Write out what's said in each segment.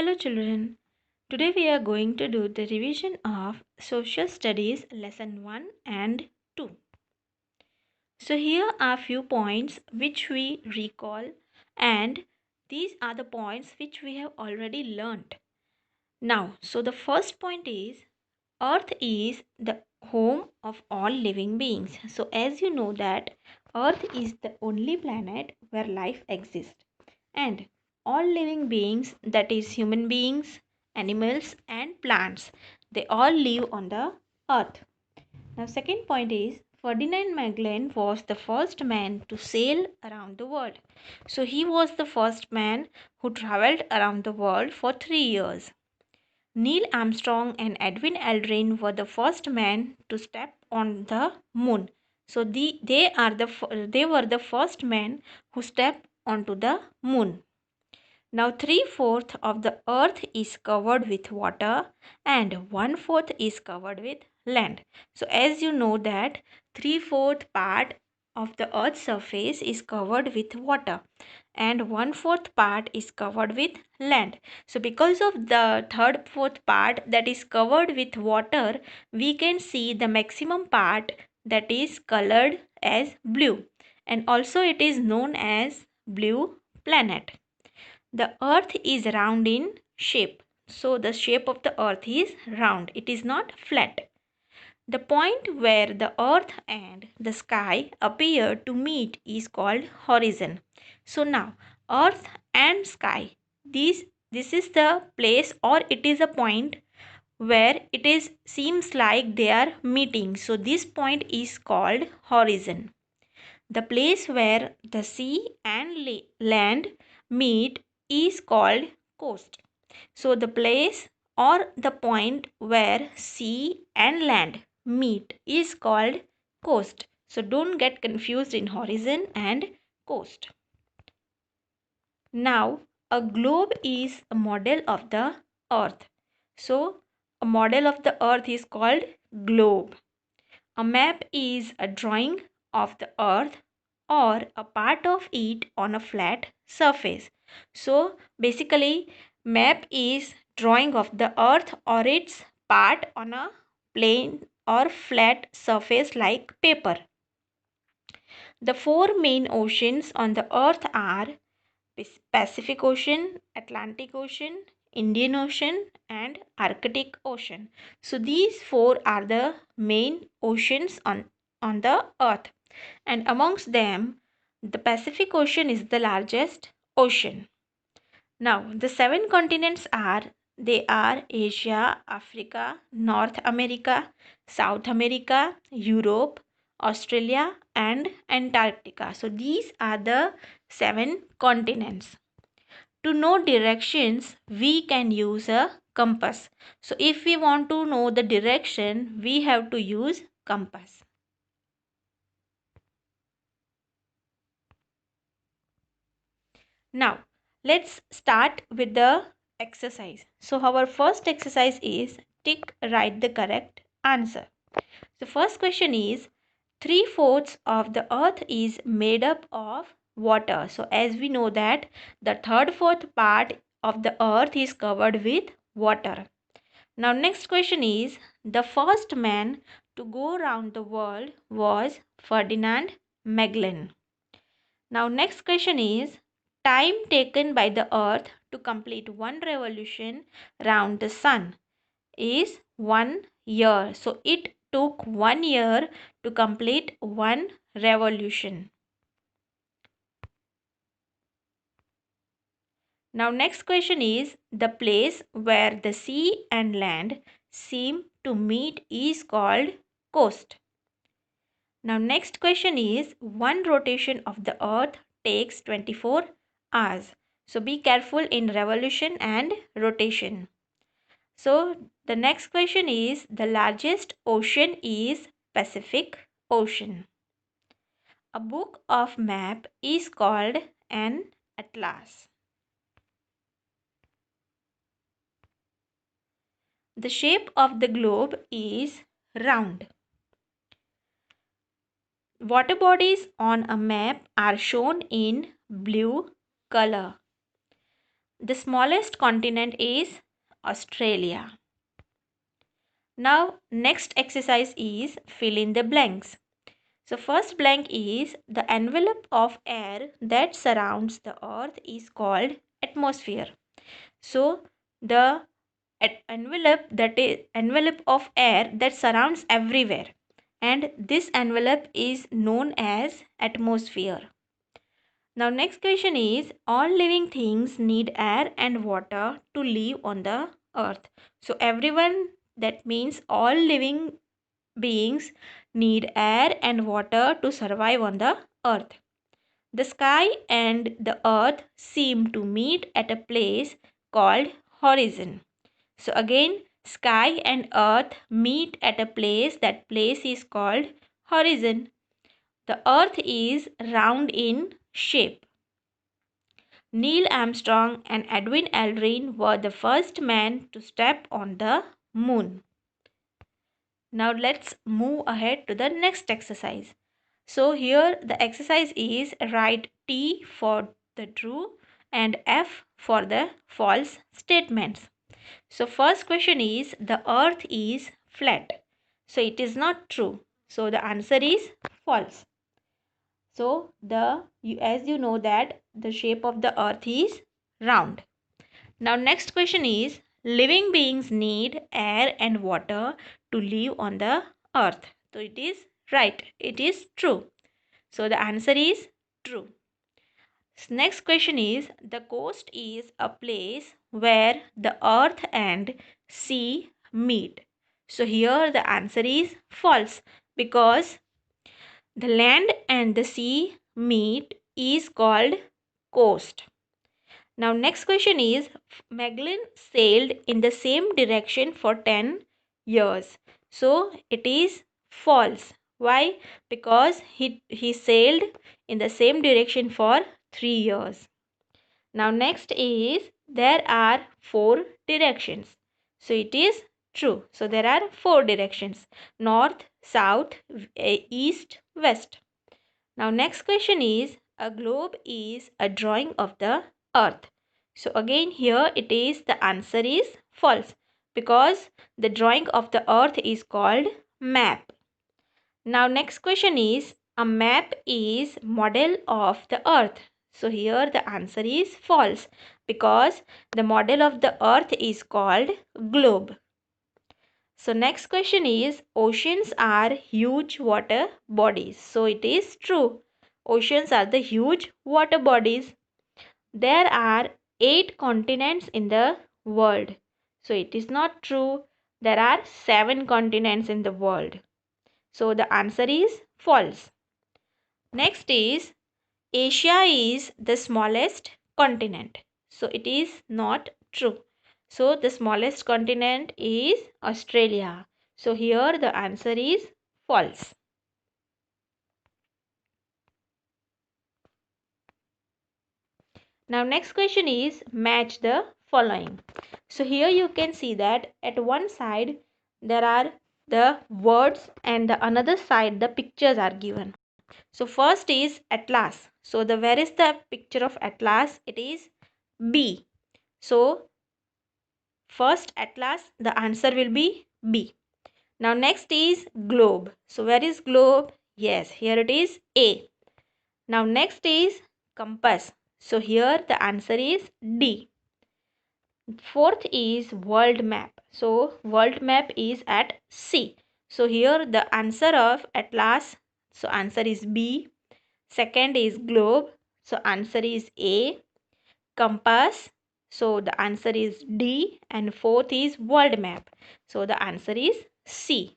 Hello children. Today we are going to do the revision of Social Studies lesson 1 and 2. So here are few points which we recall, and these are the points which we have already learnt. Now, so the first point is Earth is the home of all living beings. So as you know that Earth is the only planet where life exists, and all living beings, that is human beings, animals and plants, they all live on the earth. Now second point is Ferdinand Magellan was the first man to sail around the world. So he was the first man who traveled around the world for 3 years. Neil Armstrong and Edwin Aldrin were the first men to step on the moon. So they were the first men who stepped onto the moon. Now, 3/4 of the earth is covered with water and 1/4 is covered with land. So, as you know that 3/4 part of the earth's surface is covered with water and 1/4 part is covered with land. So, because of the third fourth part that is covered with water, we can see the maximum part that is colored as blue, and also it is known as blue planet. The earth is round in shape. So the shape of the earth is round. It is not flat. The point where the earth and the sky appear to meet is called horizon. So now earth and sky, this is the place, or it is a point where it is seems like they are meeting. So this point is called horizon. The place where the sea and land meet is called coast. So the place or the point where sea and land meet is called coast. So don't get confused in horizon and coast. Now, a globe is a model of the earth. So a model of the earth is called globe. A map is a drawing of the earth or a part of it on a flat surface. So basically map is drawing of the earth or its part on a plain or flat surface like paper. The four main oceans on the earth are Pacific Ocean, Atlantic Ocean, Indian Ocean and Arctic Ocean. So these four are the main oceans on the earth, and amongst them the Pacific Ocean is the largest ocean. Now the seven continents are Asia, Africa, North America, South America, Europe, Australia and Antarctica. So these are the seven continents. To know directions, we can use a compass. So if we want to know the direction, we have to use compass. Now, let's start with the exercise. So our first exercise is tick write the correct answer. The first question is 3/4 of the earth is made up of water. So as we know that the third fourth part of the earth is covered with water. Now next question is the first man to go around the world was Ferdinand Magellan. Now next question is time taken by the earth to complete one revolution round the sun is 1 year. So it took 1 year to complete one revolution. Now next question is the place where the sea and land seem to meet is called coast. Now next question is one rotation of the earth takes 24 hours. So be careful in revolution and rotation. So the next question is the largest ocean is Pacific Ocean. A book of map is called an atlas. The shape of the globe is round. Water bodies on a map are shown in blue color. the smallest continent is Australia. Now, next exercise is fill in the blanks. So, first blank is the envelope of air that surrounds the earth is called atmosphere. So, the envelope of air that surrounds everywhere, and this envelope is known as atmosphere. Now, next question is all living things need air and water to live on the earth. So, everyone, that means all living beings need air and water to survive on the earth. The sky and the earth seem to meet at a place called horizon. So, again, sky and earth meet at a place, that place is called horizon. The earth is round in shape. Neil Armstrong and Edwin Aldrin were the first men to step on the moon. Now let's move ahead to the next exercise. So here the exercise is write T for the true and F for the false statements. So first question is the earth is flat. So it is not true. So the answer is false. So as you know that the shape of the earth is round. Now next question is living beings need air and water to live on the earth. So it is right. It is true. So the answer is true. Next question is the coast is a place where the earth and sea meet. So here the answer is false because the land and the sea meet is called coast. Now next question is Magellan sailed in the same direction for 10 years. So it is false. Why? Because he sailed in the same direction for 3 years. Now next is there are 4 directions. So it is true. So there are 4 directions: north, south, east, west. Now next question is a globe is a drawing of the earth. So again here it is the answer is false because the drawing of the earth is called map. Now next question is a map is model of the earth. So here the answer is false because the model of the earth is called globe. So next question is oceans are huge water bodies. So it is true. Oceans are the huge water bodies. There are 8 continents in the world. So it is not true. There are 7 continents in the world. So the answer is false. Next is Asia is the smallest continent. So it is not true. So the smallest continent is Australia. So here the answer is false. Now next question is match the following. So here you can see that at one side there are the words and the another side the pictures are given. So first is Atlas. So where is the picture of Atlas? It is B. So first Atlas, the answer will be B. Now next is globe. So where is globe? Yes, here it is A. Now next is compass. So here the answer is D. Fourth is world map. So world map is at C. So here the answer of Atlas, so answer is B. Second is globe. So answer is A. Compass. So the answer is D. And fourth is world map. So the answer is C.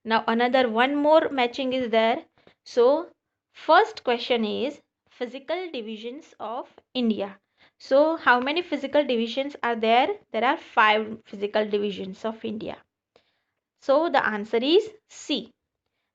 Now another one more matching is there. So first question is physical divisions of India. So how many physical divisions are there? There are 5 physical divisions of India. So the answer is C.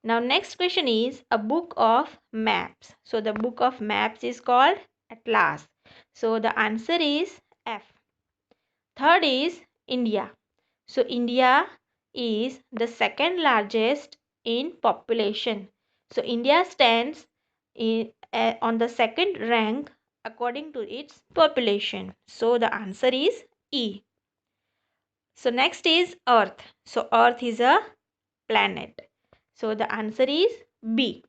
Now next question is a book of maps. So the book of maps is called Atlas. So the answer is F. Third is India. So India is the second largest in population. So India stands on the second rank according to its population. So the answer is E. So next is Earth. So Earth is a planet. So the answer is B.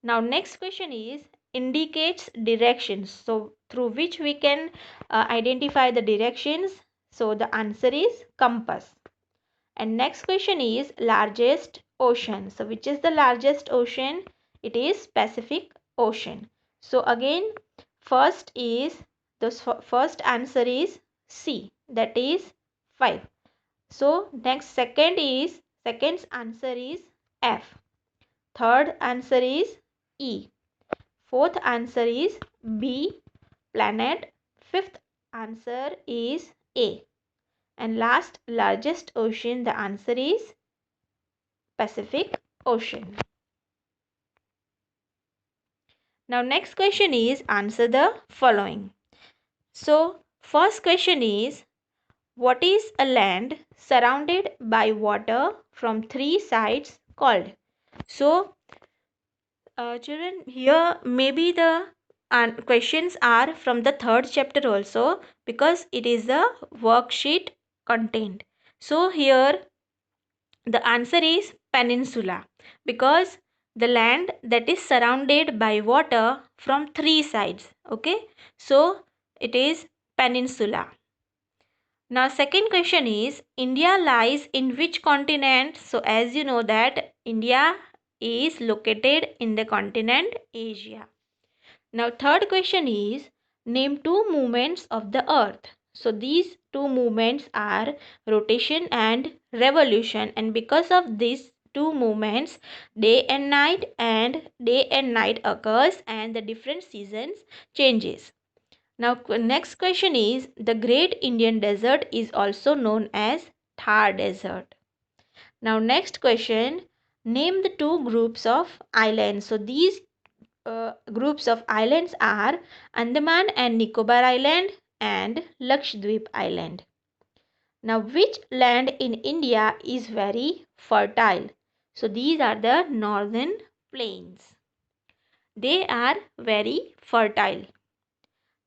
Now next question is indicates directions. So through which we can identify the directions. So the answer is compass. And next question is largest ocean. So which is the largest ocean? It is Pacific Ocean. So again first is the first answer is C, that is 5. So next second's answer is F. Third answer is E. Fourth answer is B, planet. Fifth answer is A. And last largest ocean, the answer is Pacific Ocean. Now next question is answer the following. So first question is what is a land surrounded by water from three sides called? So children, here maybe the questions are from the third chapter also, because it is the worksheet content. So here the answer is peninsula, because the land that is surrounded by water from three sides. Okay, so it is peninsula. Now second question is India lies in which continent? So as you know that India is located in the continent Asia. Now third question is name two movements of the earth. So these two movements are rotation and revolution, and because of these two movements day and night occurs and the different seasons changes. Now next question is the Great Indian Desert is also known as Thar Desert. Now next question, name the two groups of islands. So these groups of islands are Andaman and Nicobar Island and Lakshadweep Island. Now which land in India is very fertile? So these are the northern plains. They are very fertile.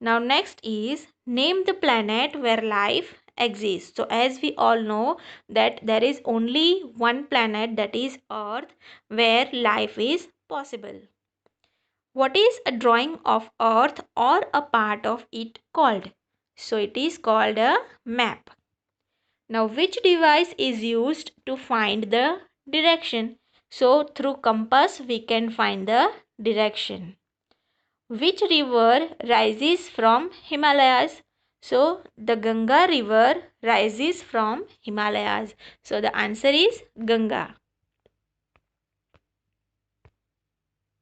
Now next is name the planet where life exists. So as we all know that there is only one planet, that is Earth, where life is possible. What is a drawing of Earth or a part of it called? So it is called a map. Now which device is used to find the direction? So through compass we can find the direction. Which river rises from Himalayas? So the Ganga river rises from Himalayas. So the answer is Ganga.